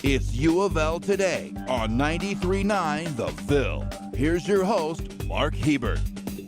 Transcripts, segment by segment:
It's U of L Today on 93.9 The Ville. Here's your host, Mark Hebert.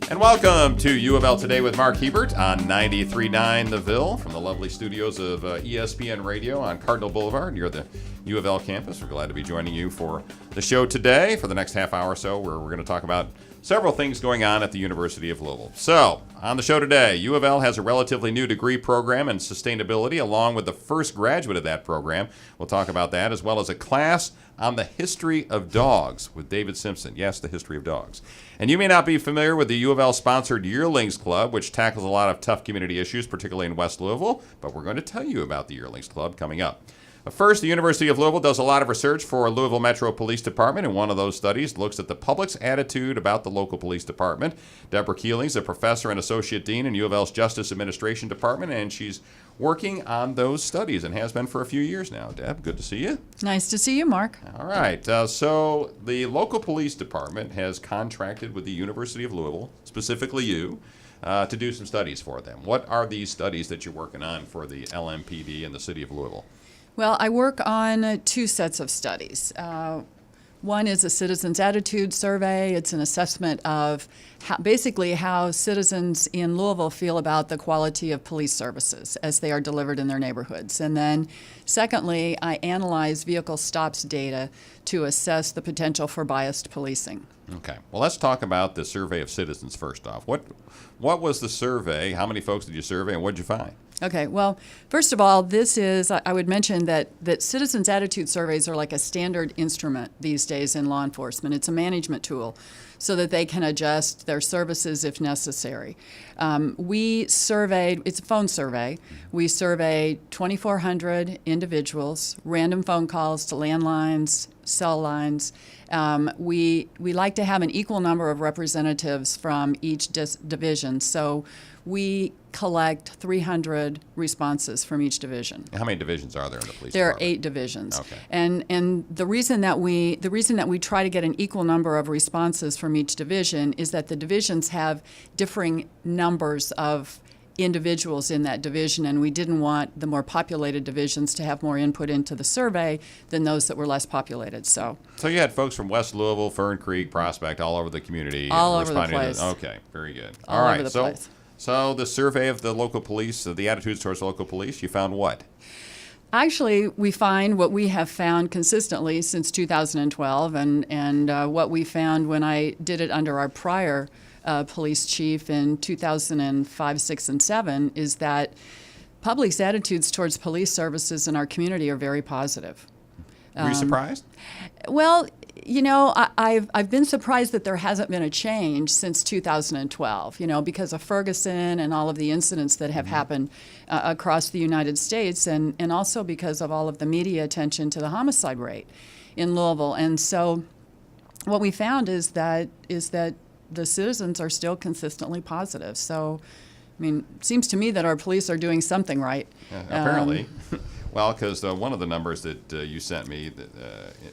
And welcome to U of L Today with Mark Hebert on 93.9 The Ville from the lovely studios of ESPN Radio on Cardinal Boulevard near the U of L campus. We're glad to be joining you for the show today for the next half hour or so, where we're going to talk about several things going on at the University of Louisville. So, on the show today, U of L has a relatively new degree program in sustainability, along with the first graduate of that program. We'll talk about that, as well as a class on the history of dogs with David Simpson. Yes, the history of dogs. And you may not be familiar with the U of L-sponsored Yearlings Club, which tackles a lot of tough community issues, particularly in West Louisville, but we're going to tell you about the Yearlings Club coming up. First, the University of Louisville does a lot of research for Louisville Metro Police Department, and one of those studies looks at the public's attitude about the local police department. Deborah Keeling is a professor and associate dean in U of L's Justice Administration Department, and she's working on those studies and has been for a few years now. Deb, good to see you. Nice to see you, Mark. All right. So the local police department has contracted with the University of Louisville, specifically you, to do some studies for them. What are these studies that you're working on for the LMPD and the city of Louisville? Well, I work on two sets of studies. One is a citizens' attitude survey. It's an assessment of basically how citizens in Louisville feel about the quality of police services as they are delivered in their neighborhoods. And then secondly, I analyze vehicle stops data to assess the potential for biased policing. Okay. Well, let's talk about the survey of citizens first off. What was the survey? How many folks did you survey, and what did you find? Okay, well, first of all, I would mention that citizens' attitude surveys are like a standard instrument these days in law enforcement. It's a management tool so that they can adjust their services if necessary. We surveyed, it's a phone survey, we surveyed 2,400 individuals, random phone calls to landlines, cell lines. We like to have an equal number of representatives from each division, so we collect 300 responses from each division. How many divisions are there in the police There department? are 8 divisions. Okay. And the reason that we try to get an equal number of responses from each division is that the divisions have differing numbers of individuals in that division, and we didn't want the more populated divisions to have more input into the survey than those that were less populated. So you had folks from West Louisville, Fern Creek, Prospect, all over the community. All over the place. Okay, very good. All right, over the place. So the survey of the local police, the attitudes towards local police, you found what? Actually, we find what we have found consistently since 2012, and what we found when I did it under our prior police chief in 2005, 6, and 7 is that public's attitudes towards police services in our community are very positive. Were you surprised? Well, you know, I've been surprised that there hasn't been a change since 2012, you know, because of Ferguson and all of the incidents that have happened across the United States, and also because of all of the media attention to the homicide rate in Louisville. And so what we found is that the citizens are still consistently positive. So, I mean, it seems to me that our police are doing something right. Yeah, apparently. Well, because one of the numbers that you sent me,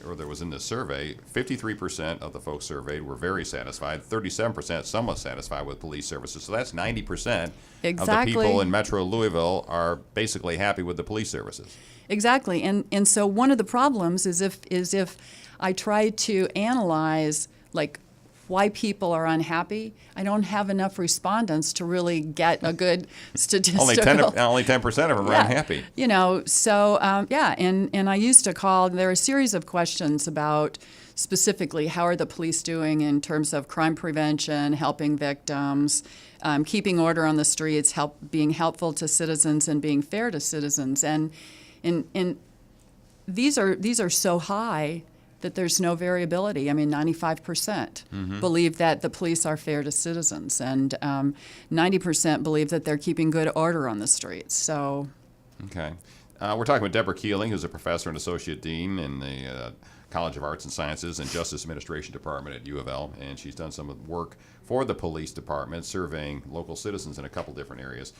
or that was in this survey, 53% of the folks surveyed were very satisfied, 37% somewhat satisfied with police services. So that's 90% Exactly. of the people in Metro Louisville are basically happy with the police services. Exactly, and so one of the problems is if I try to analyze like why people are unhappy, I don't have enough respondents to really get a good statistical. Only 10% of them are unhappy. You know, so and I used to call. There are a series of questions about specifically how are the police doing in terms of crime prevention, helping victims, keeping order on the streets, being helpful to citizens, and being fair to citizens, and these are so high that there's no variability. I mean, 95% believe that the police are fair to citizens, and 90% believe that they're keeping good order on the streets. So, okay, we're talking with Deborah Keeling, who's a professor and associate dean in the College of Arts and Sciences and Justice Administration Department at U of L, and she's done some work for the police department, surveying local citizens in a couple different areas.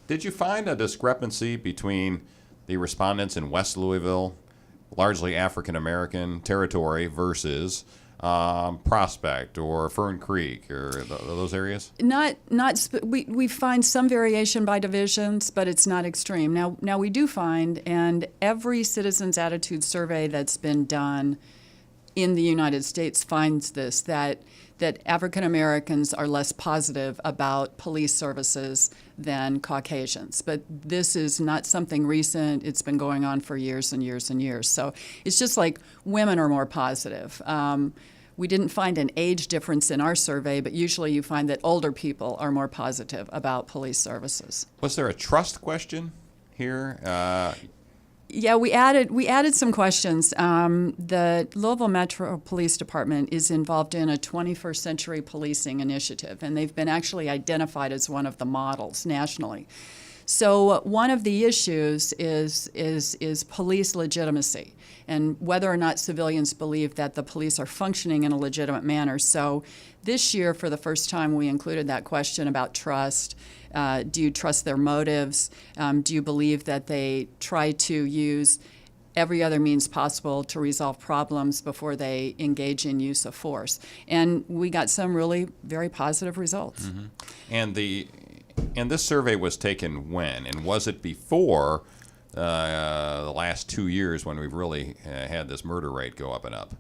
Did you find a discrepancy between the respondents in West Louisville, largely African-American territory, versus Prospect or Fern Creek or those areas? We find some variation by divisions, but it's not extreme. Now we do find, and every citizens' attitude survey that's been done in the United States finds this, that African Americans are less positive about police services than Caucasians. But this is not something recent. It's been going on for years and years and years. So it's just like women are more positive. We didn't find an age difference in our survey, but usually you find that older people are more positive about police services. Was there a trust question here? Yeah, we added some questions. The Louisville Metro Police Department is involved in a 21st Century Policing initiative, and they've been actually identified as one of the models nationally. So one of the issues is police legitimacy and whether or not civilians believe that the police are functioning in a legitimate manner. So this year, for the first time, we included that question about trust. Do you trust their motives? Do you believe that they try to use every other means possible to resolve problems before they engage in use of force? And we got some really very positive results. Mm-hmm. And this survey was taken when? And was it before the last 2 years when we've really had this murder rate go up and up?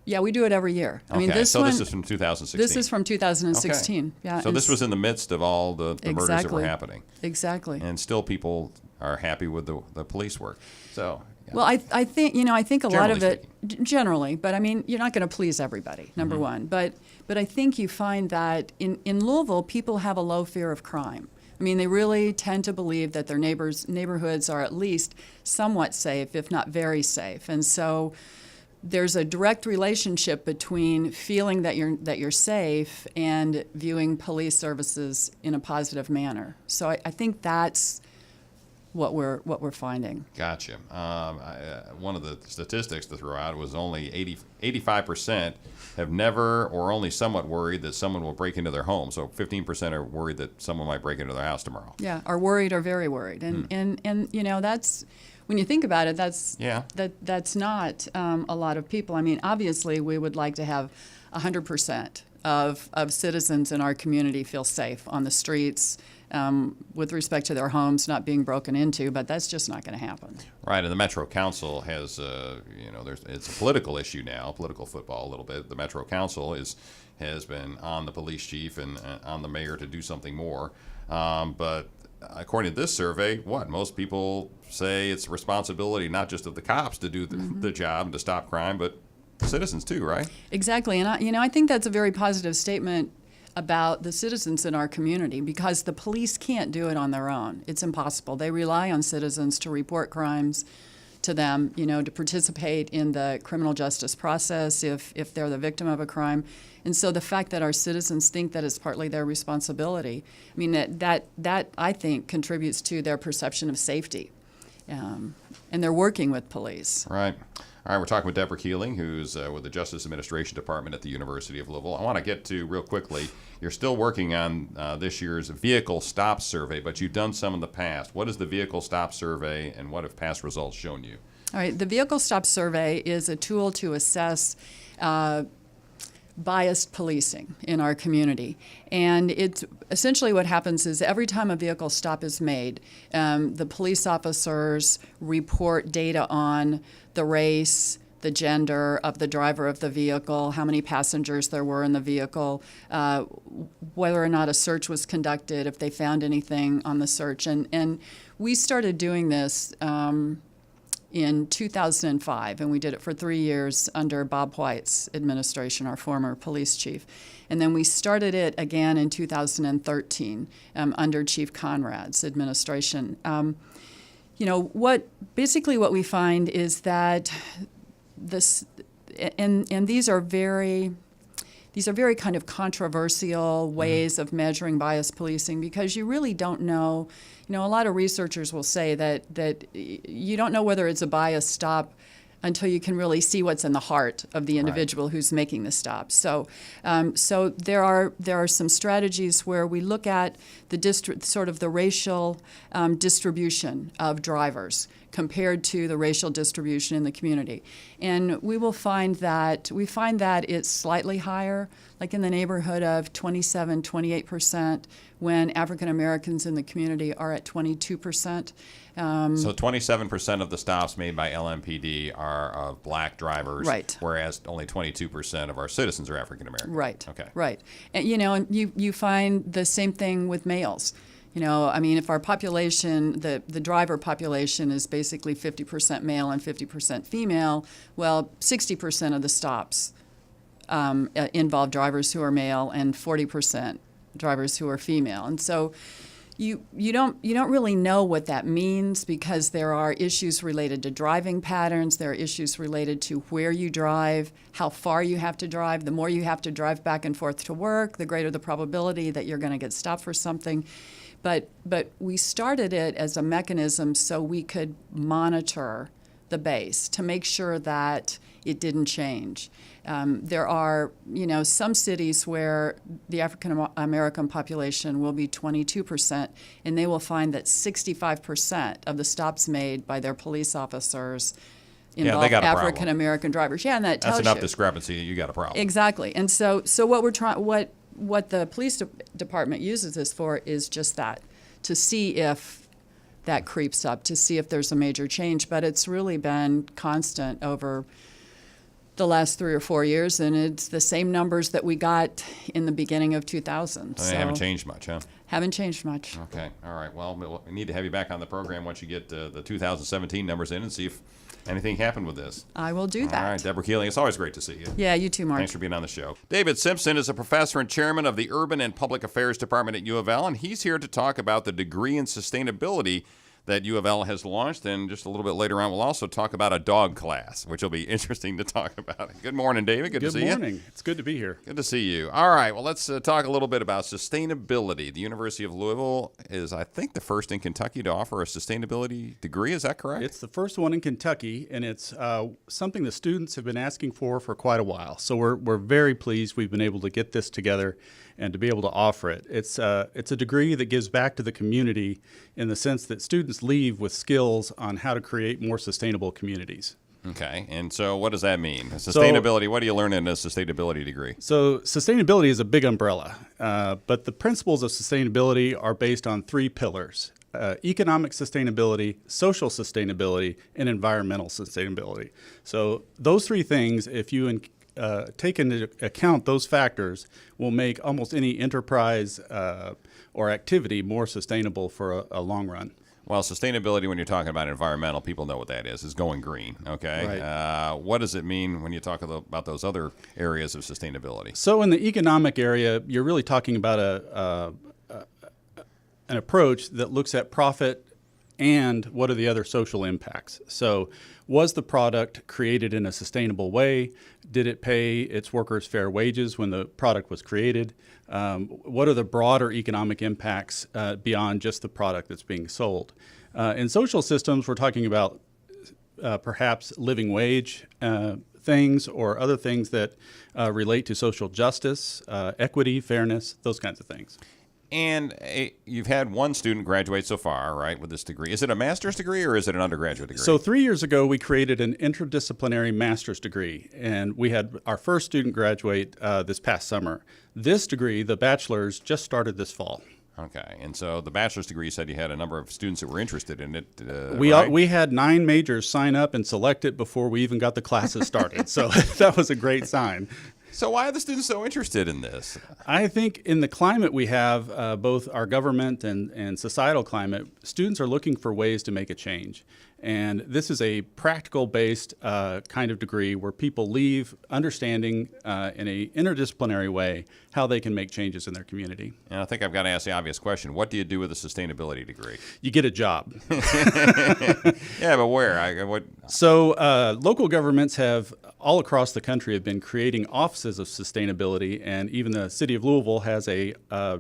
Yeah, we do it every year. Okay, I mean, this is from 2016. This is from 2016. Okay. Yeah. So this was in the midst of all the murders that were happening. Exactly. And still people are happy with the police work. So. Yeah. Well, I think a lot of it generally, but I mean, you're not going to please everybody. Number one, but I think you find that in Louisville, people have a low fear of crime. I mean, they really tend to believe that their neighborhoods are at least somewhat safe, if not very safe, and so there's a direct relationship between feeling that you're safe and viewing police services in a positive manner. So I think that's what we're finding. Gotcha. One of the statistics to throw out was only 85% have never or only somewhat worried that someone will break into their home. So 15% are worried that someone might break into their house tomorrow. Yeah, are worried or very worried, and you know, that's, when you think about it, that's not a lot of people. I mean, obviously, we would like to have 100% of citizens in our community feel safe on the streets, with respect to their homes not being broken into, but that's just not going to happen. Right, and the Metro Council has, it's a political issue now, political football a little bit. The Metro Council has been on the police chief and on the mayor to do something more, but according to this survey, most people say it's the responsibility not just of the cops to do the job and to stop crime, but citizens too, right? Exactly, and I think that's a very positive statement about the citizens in our community, because the police can't do it on their own. It's impossible. They rely on citizens to report crimes to them, to participate in the criminal justice process if they're the victim of a crime. And so the fact that our citizens think that it's partly their responsibility, I mean, that I think contributes to their perception of safety. And they're working with police. Right. All right, we're talking with Deborah Keeling, who's with the Justice Administration Department at the University of Louisville. I want to get to, real quickly, you're still working on this year's Vehicle Stop Survey, but you've done some in the past. What is the Vehicle Stop Survey, and what have past results shown you? All right, the Vehicle Stop Survey is a tool to assess biased policing in our community. And it's essentially what happens is every time a vehicle stop is made, the police officers report data on the race, the gender of the driver of the vehicle, how many passengers there were in the vehicle, whether or not a search was conducted, if they found anything on the search. And we started doing this in 2005, and we did it for 3 years under Bob White's administration, our former police chief. And then we started it again in 2013 under Chief Conrad's administration. What we find is that this, and these are very kind of controversial ways of measuring bias policing, because you really don't know. A lot of researchers will say that you don't know whether it's a biased stop until you can really see what's in the heart of the individual who's making the stop. So, so there are some strategies where we look at the sort of the racial distribution of drivers compared to the racial distribution in the community, and we find that it's slightly higher, like in the neighborhood of 27-28%, when African Americans in the community are at 22%. So 27% of the stops made by LMPD are of black drivers, right, whereas only 22% of our citizens are African American. Right. Okay. Right. And and you find the same thing with males. I mean, if our population, the driver population is basically 50% male and 50% female, well, 60% of the stops involve drivers who are male and 40% drivers who are female. And so you don't really know what that means, because there are issues related to driving patterns, there are issues related to where you drive, how far you have to drive. The more you have to drive back and forth to work, the greater the probability that you're going to get stopped for something. But we started it as a mechanism so we could monitor the base to make sure that it didn't change. There are, some cities where the African American population will be 22%, and they will find that 65% of the stops made by their police officers involve African American drivers. Yeah, and that's enough discrepancy. You got a problem. Exactly. And so what the police department uses this for is just that, to see if that creeps up, to see if there's a major change. But it's really been constant over the last 3 or 4 years, and it's the same numbers that we got in the beginning of 2000. They haven't changed much, huh? Haven't changed much. Okay. All right. Well, we need to have you back on the program once you get the 2017 numbers in and see if anything happened with this. I will do that. All right, Deborah Keeling, it's always great to see you. Yeah, you too, Mark. Thanks for being on the show. David Simpson is a professor and chairman of the Urban and Public Affairs Department at UofL, and he's here to talk about the degree in sustainability that UofL has launched. And just a little bit later on, we'll also talk about a dog class, which will be interesting to talk about. Good morning, David. Good to see you. Good morning. It's good to be here. Good to see you. All right. Well, let's talk a little bit about sustainability. The University of Louisville is, I think, the first in Kentucky to offer a sustainability degree. Is that correct? It's the first one in Kentucky, and it's something the students have been asking for quite a while. So we're very pleased we've been able to get this together and to be able to offer it. It's a degree that gives back to the community in the sense that students leave with skills on how to create more sustainable communities. Okay, and so what does that mean? Sustainability, what do you learn in a sustainability degree? So sustainability is a big umbrella, but the principles of sustainability are based on 3 pillars: economic sustainability, social sustainability, and environmental sustainability. So those 3 things, if you take into account those factors, will make almost any enterprise or activity more sustainable for a long run. Well, sustainability, when you're talking about environmental, people know what that is going green, okay? Right. What does it mean when you talk about those other areas of sustainability? So in the economic area, you're really talking about an approach that looks at profit and what are the other social impacts. So was the product created in a sustainable way? Did it pay its workers fair wages when the product was created? What are the broader economic impacts beyond just the product that's being sold? In social systems, we're talking about perhaps living wage things or other things that relate to social justice, equity, fairness, those kinds of things. And you've had one student graduate so far, right, with this degree. Is it a master's degree or is it an undergraduate degree? So 3 years ago, we created an interdisciplinary master's degree, and we had our first student graduate this past summer. This degree, the bachelor's, just started this fall. Okay, and so the bachelor's degree, you said you had a number of students that were interested in it. We had 9 majors sign up and select it before we even got the classes started, so that was a great sign. So why are the students so interested in this? I think in the climate we have, both our government and societal climate, students are looking for ways to make a change. And this is a practical-based kind of degree where people leave understanding in an interdisciplinary way how they can make changes in their community. And I think I've got to ask the obvious question. What do you do with a sustainability degree? You get a job. Yeah, but where? So local governments have all across the country have been creating offices of sustainability, and even the city of Louisville has a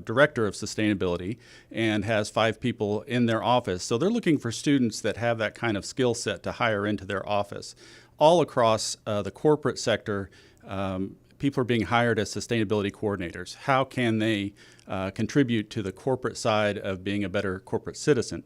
director of sustainability and has 5 people in their office. So they're looking for students that have that kind of skill set to hire into their office. all across the corporate sector, people are being hired as sustainability coordinators. How can they contribute to the corporate side of being a better corporate citizen?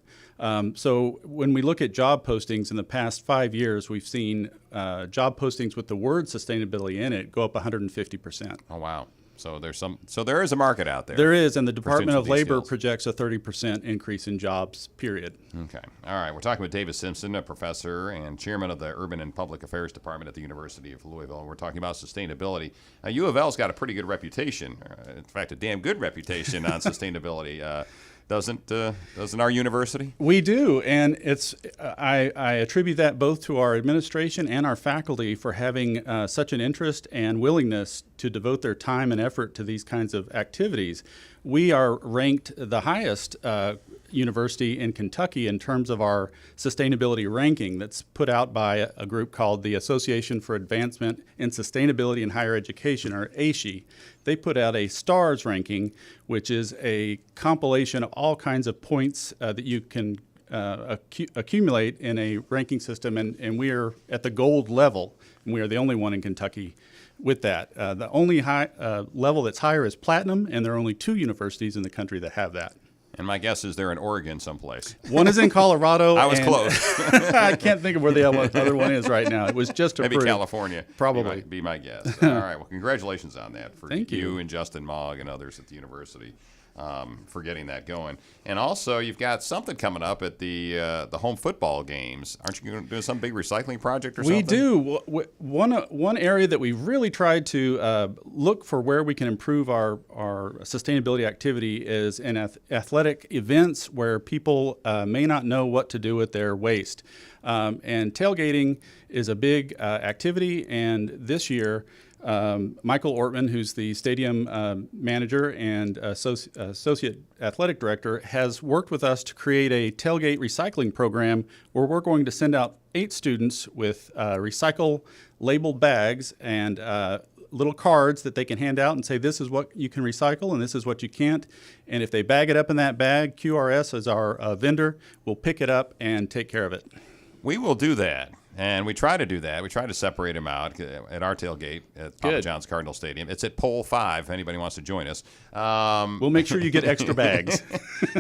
So when we look at job postings in the past 5 years, we've seen job postings with the word sustainability in it go up 150%. Oh, wow. So there is a market out there. There is, and the Department of these Labor skills. projects a 30% increase in jobs, period. Okay. All right. We're talking with David Simpson, a professor and chairman of the Urban and Public Affairs Department at the University of Louisville. And we're talking about sustainability. U of L's got a pretty good reputation. In fact, a damn good reputation on sustainability. Doesn't our university? We do, and I attribute that both to our administration and our faculty for having such an interest and willingness to devote their time and effort to these kinds of activities. We are ranked the highest university in Kentucky in terms of our sustainability ranking that's put out by a group called the Association for Advancement in Sustainability in Higher Education, or ASHE. They put out a STARS ranking, which is a compilation of all kinds of points that you can accumulate in a ranking system, and we are at the gold level, and we are the only one in Kentucky with that. The only high level that's higher is platinum, and there are only 2 universities in the country that have that. And my guess is they're in Oregon someplace. One is in Colorado. I was close. I can't think of where the other one is right now. It was just Maybe approved. California. Probably. Be my guess. All right. Well, congratulations on that for Thank you. and Justin Mogg and others at the university for getting that going. And also, you've got something coming up at the home football games. Aren't you going to do some big recycling project or something? We do. One area that we really tried to look for where we can improve our sustainability activity is in athletic events where people may not know what to do with their waste. And tailgating is a big activity, and this year, Michael Ortman, who's the stadium manager and associate athletic director, has worked with us to create a tailgate recycling program where we're going to send out 8 students with recycle labeled bags and little cards that they can hand out and say, this is what you can recycle and this is what you can't. And if they bag it up in that bag, QRS, as our vendor, will pick it up and take care of it. We will do that. And we try to do that. We try to separate them out at our tailgate at Papa John's Cardinal Stadium. It's at Pole 5 if anybody wants to join us. We'll make sure you get extra bags.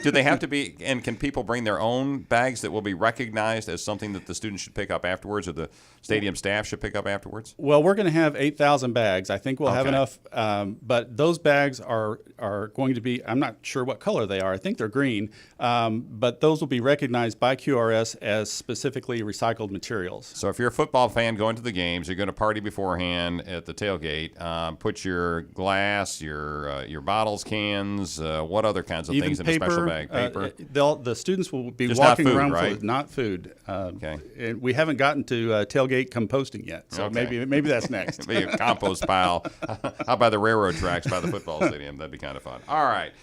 Do they have to be, and can people bring their own bags that will be recognized as something that the students should pick up afterwards or the stadium staff should pick up afterwards? Well, we're going to have 8,000 bags. I think we'll have enough. But those bags are going to be, I'm not sure what color they are. I think they're green. But those will be recognized by QRS as specifically recycled materials. So if you're a football fan going to the games, you're going to party beforehand at the tailgate. Put your glass, your bottles, cans, what other kinds of Even things paper, in a special bag? Paper. The students will be Just walking not food, around right? with not food. Okay. And we haven't gotten to tailgate composting yet, so Okay. maybe that's next. Maybe a compost pile out by the railroad tracks by the football stadium. That'd be kind of fun. All right.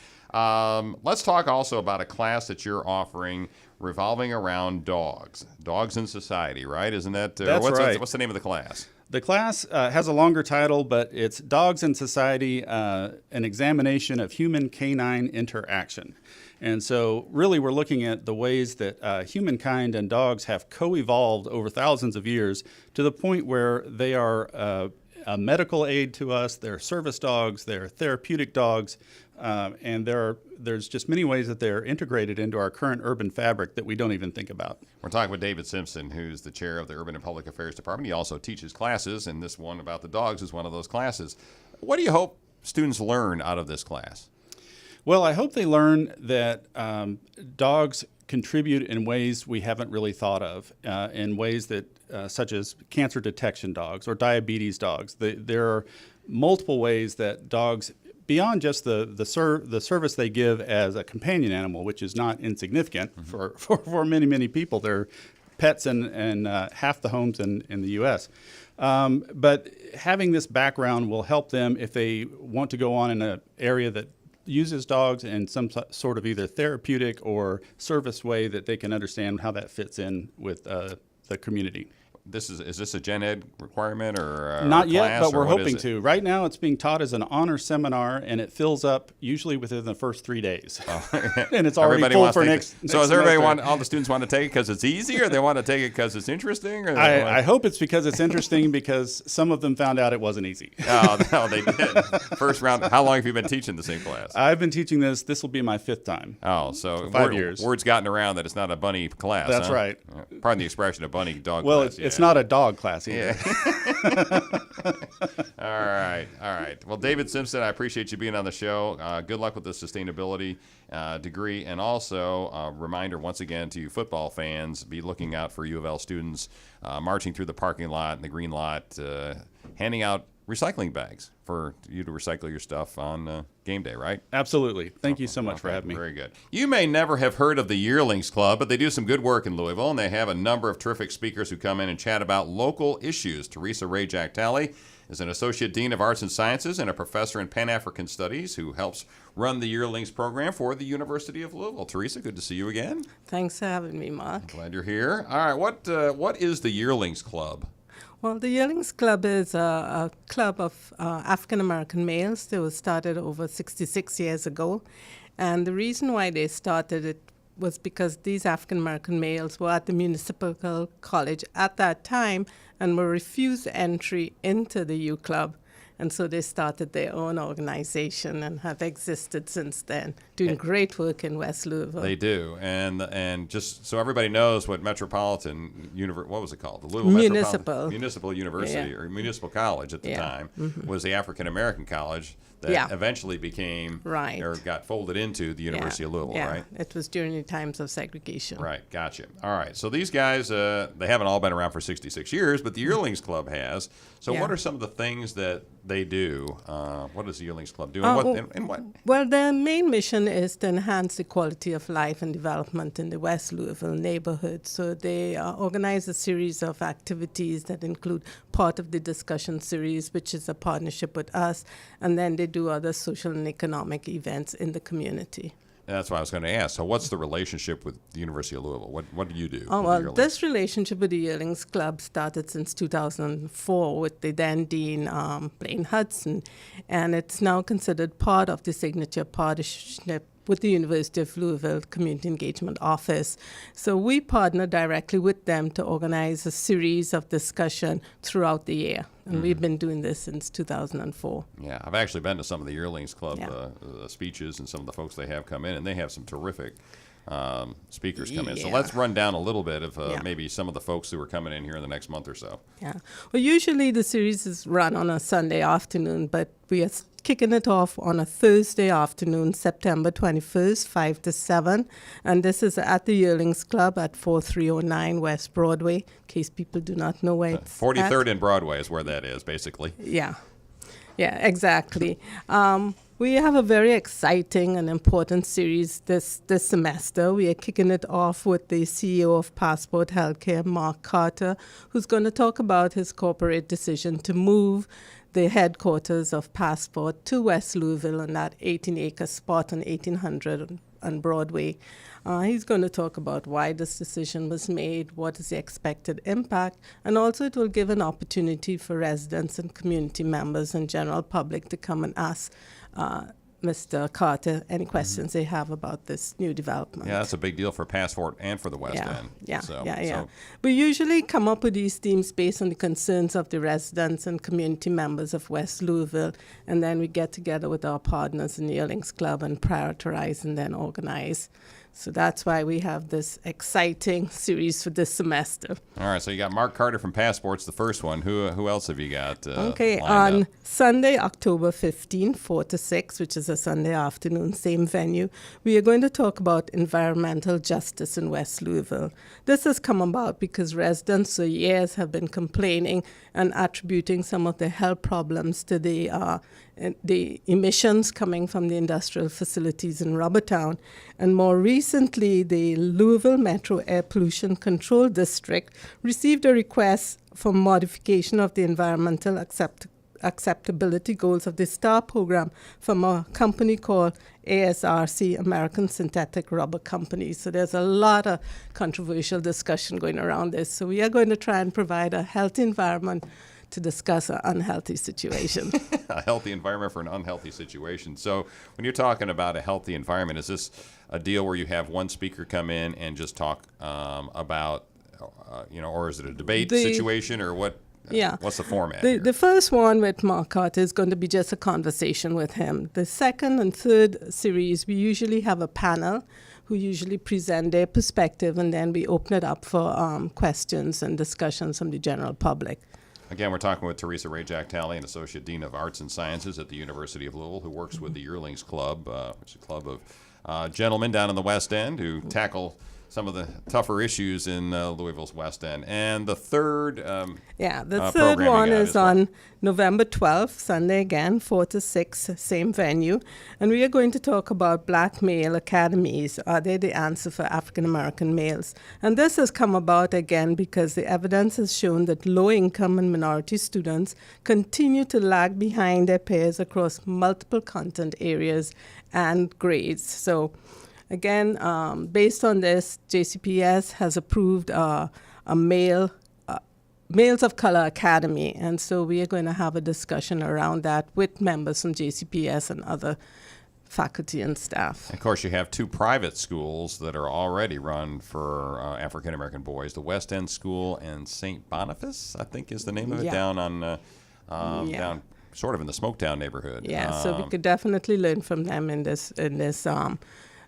Let's talk also about a class that you're offering revolving around dogs. Dogs in Society, right? Isn't that That's right. What's the name of the class? The class has a longer title, but it's Dogs in Society, an examination of human-canine interaction. And so really we're looking at the ways that humankind and dogs have co-evolved over thousands of years to the point where they are a medical aid to us, they're service dogs, they're therapeutic dogs, and there's just many ways that they're integrated into our current urban fabric that we don't even think about. We're talking with David Simpson, who's the chair of the Urban and Public Affairs Department. He also teaches classes, and this one about the dogs is one of those classes. What do you hope students learn out of this class? Well, I hope they learn that dogs contribute in ways we haven't really thought of, in ways that such as cancer detection dogs or diabetes dogs. There are multiple ways that dogs, beyond just the service they give as a companion animal, which is not insignificant for many, many people. They're pets in half the homes in the U.S. But having this background will help them if they want to go on in an area that uses dogs in some sort of either therapeutic or service way that they can understand how that fits in with the community. is this a gen ed requirement or Not a yet, class, but or we're what is hoping it? to. Right now, it's being taught as an honor seminar, and it fills up usually within the first 3 days. And it's already Everybody full wants for to take next. So next does everybody semester. all the students want to take it because it's easy, or they want to take it because it's interesting? Or I hope it's because it's interesting, because some of them found out it wasn't easy. Oh, no, they did. First round. How long have you been teaching the same class? I've been teaching this. This will be my 5th time. Oh, so 5 years. Word's gotten around that it's not a bunny class. That's huh? right. Pardon the expression, a bunny dog Well, class. it's not a dog class either. All right. Well, David Simpson, I appreciate you being on the show. Good luck with the sustainability degree. And also, a reminder once again to you football fans, be looking out for U of L students marching through the parking lot and the green lot, handing out recycling bags for you to recycle your stuff on game day, right? Absolutely. Thank you so much for having me. Very good. You may never have heard of the Yearlings Club, but they do some good work in Louisville, and they have a number of terrific speakers who come in and chat about local issues. Teresa Ray Jack Talley is an Associate Dean of Arts and Sciences and a professor in Pan-African Studies who helps run the Yearlings program for the University of Louisville. Teresa, good to see you again. Thanks for having me, Mark. Glad you're here. All right, what is the Yearlings Club? Well, the Yearlings Club is a club of African-American males. They were started over 66 years ago. And the reason why they started it was because these African-American males were at the municipal college at that time and were refused entry into the U Club. And so they started their own organization and have existed since then, doing great work in West Louisville. They do, and just so everybody knows what Metropolitan what was it called? The Louisville Municipal University, or Municipal College at the time was the African American college that eventually became or got folded into the University of Louisville, right? It was during the times of segregation. Right, gotcha. All right, so these guys, they haven't all been around for 66 years, but the Yearlings Club has. So what are some of the things that they do? What does the Yearlings Club do, and what? Well, their main mission is to enhance the quality of life and development in the West Louisville neighborhood. So they organize a series of activities that include part of the discussion series, which is a partnership with us, and then they do other social and economic events in the community. That's what I was going to ask. So what's the relationship with the University of Louisville? What do you do? Oh, well, this relationship with the Yearlings Club started since 2004 with the then Dean Blaine Hudson, and it's now considered part of the signature partnership with the University of Louisville Community Engagement Office. So we partner directly with them to organize a series of discussion throughout the year. And we've been doing this since 2004. Yeah, I've actually been to some of the Yearlings Club speeches and some of the folks they have come in, and they have some terrific speakers come in. So let's run down a little bit of maybe some of the folks who are coming in here in the next month or so. Yeah. Well, usually the series is run on a Sunday afternoon, but we are kicking it off on a Thursday afternoon, September 21st, 5 to 7. And this is at the Yearlings Club at 4309 West Broadway, in case people do not know where it's 43rd and Broadway is where that is, basically. Yeah, exactly. We have a very exciting and important series this semester. We are kicking it off with the CEO of Passport Healthcare, Mark Carter, who's going to talk about his corporate decision to move the headquarters of Passport to West Louisville on that 18-acre spot on 1800 on Broadway. He's going to talk about why this decision was made, what is the expected impact, and also it will give an opportunity for residents and community members and general public to come and ask Mr. Carter any questions they have about this new development. Yeah, that's a big deal for Passport and for the West End. Yeah. We usually come up with these themes based on the concerns of the residents and community members of West Louisville, and then we get together with our partners in the Yearlings Club and prioritize and then organize. So that's why we have this exciting series for this semester. All right, so you got Mark Carter from Passport's the first one. Who else have you got Okay, lined on up? Sunday, October 15, 4 to 6, which is a Sunday afternoon, same venue, we are going to talk about environmental justice in West Louisville. This has come about because residents for years have been complaining and attributing some of the health problems to the emissions coming from the industrial facilities in Rubbertown. And more recently, the Louisville Metro Air Pollution Control District received a request for modification of the environmental acceptability goals of the STAR program from a company called ASRC, American Synthetic Rubber Company. So there's a lot of controversial discussion going around this. So we are going to try and provide a healthy environment to discuss an unhealthy situation. A healthy environment for an unhealthy situation. So when you're talking about a healthy environment, is this a deal where you have one speaker come in and just talk about, or is it a debate situation, or what? Yeah. What's the format? The first one with Mark Carter is going to be just a conversation with him. The second and third series, we usually have a panel who usually present their perspective, and then we open it up for questions and discussions from the general public. Again, we're talking with Teresa Rajak-Talley, an Associate Dean of Arts and Sciences at the University of Louisville, who works with the Yearlings Club, which is a club of gentlemen down in the West End who tackle some of the tougher issues in Louisville's West End. And the third the third one is on November 12th, Sunday again, 4 to 6, same venue. And we are going to talk about black male academies. Are they the answer for African-American males? And this has come about again because the evidence has shown that low-income and minority students continue to lag behind their peers across multiple content areas and grades. So again, based on this, JCPS has approved a Males of Color Academy, and so we are going to have a discussion around that with members from JCPS and other faculty and staff. Of course, you have two private schools that are already run for African-American boys, the West End School and St. Boniface, I think is the name of it, down on down sort of in the Smoketown neighborhood. Yeah, so we could definitely learn from them in this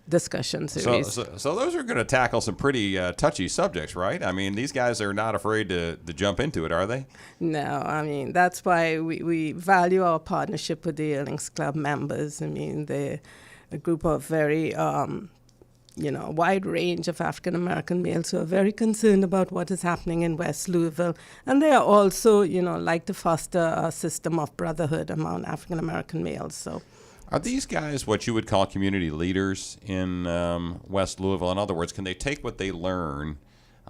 discussion series. So those are going to tackle some pretty touchy subjects, right? I mean, these guys are not afraid to jump into it, are they? No, I mean, that's why we value our partnership with the Yearlings Club members. I mean, they're a group of very, wide range of African-American males who are very concerned about what is happening in West Louisville. And they are also, like to foster a system of brotherhood among African-American males. So. Are these guys what you would call community leaders in West Louisville? In other words, can they take what they learn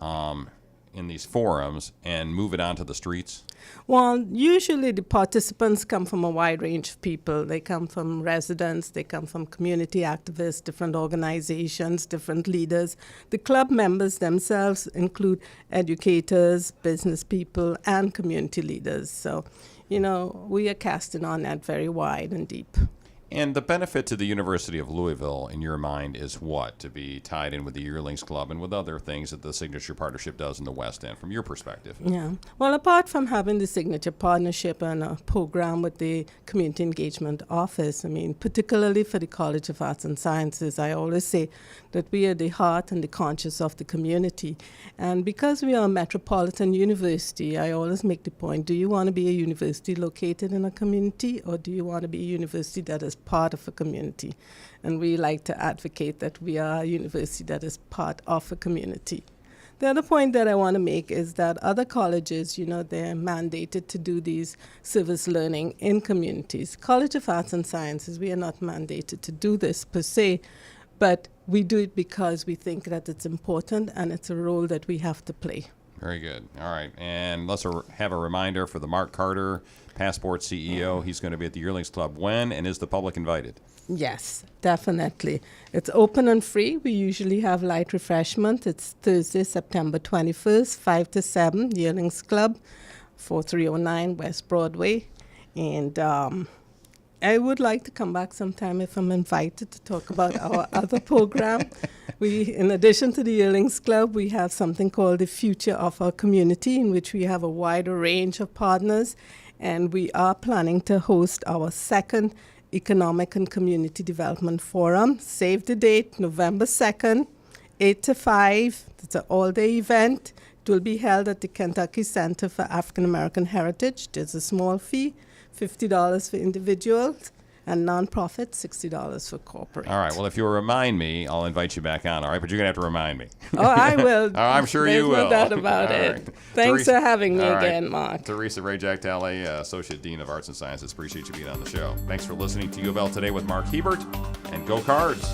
in these forums and move it onto the streets? Well, usually the participants come from a wide range of people. They come from residents, they come from community activists, different organizations, different leaders. The club members themselves include educators, business people, and community leaders. So, we are casting on that very wide and deep. And the benefit to the University of Louisville, in your mind, is what? To be tied in with the Yearlings Club and with other things that the Signature Partnership does in the West End, from your perspective? Yeah. Well, apart from having the Signature Partnership and a program with the Community Engagement Office, I mean, particularly for the College of Arts and Sciences, I always say that we are the heart and the conscience of the community. And because we are a metropolitan university, I always make the point, do you want to be a university located in a community, or do you want to be a university that is part of a community? And we like to advocate that we are a university that is part of a community. The other point that I want to make is that other colleges, they're mandated to do these service learning in communities. College of Arts and Sciences, we are not mandated to do this per se, but we do it because we think that it's important and it's a role that we have to play. Very good. All right. And let's have a reminder for the Mark Carter, Passport CEO. He's going to be at the Yearlings Club when, and is the public invited? Yes, definitely. It's open and free. We usually have light refreshment. It's Thursday, September 21st, 5 to 7, Yearlings Club, 4309 West Broadway. And I would like to come back sometime if I'm invited to talk about our other program. In addition to the Yearlings Club, we have something called the Future of Our Community, in which we have a wider range of partners. And we are planning to host our second Economic and Community Development Forum. Save the date, November 2nd, 8 to 5. It's an all-day event. It will be held at the Kentucky Center for African American Heritage. There's a small fee, $50 for individuals, and nonprofit, $60 for corporate. All right. Well, if you'll remind me, I'll invite you back on. All right, but you're gonna have to remind me. Oh, I will. I'm sure you will. There's no doubt about it. Right. Thanks Teresa, for having me all right. again, Mark. Teresa Rajak-Talley, Associate Dean of Arts and Sciences. Appreciate you being on the show. Thanks for listening to UofL Today with Mark Hebert, and go Cards.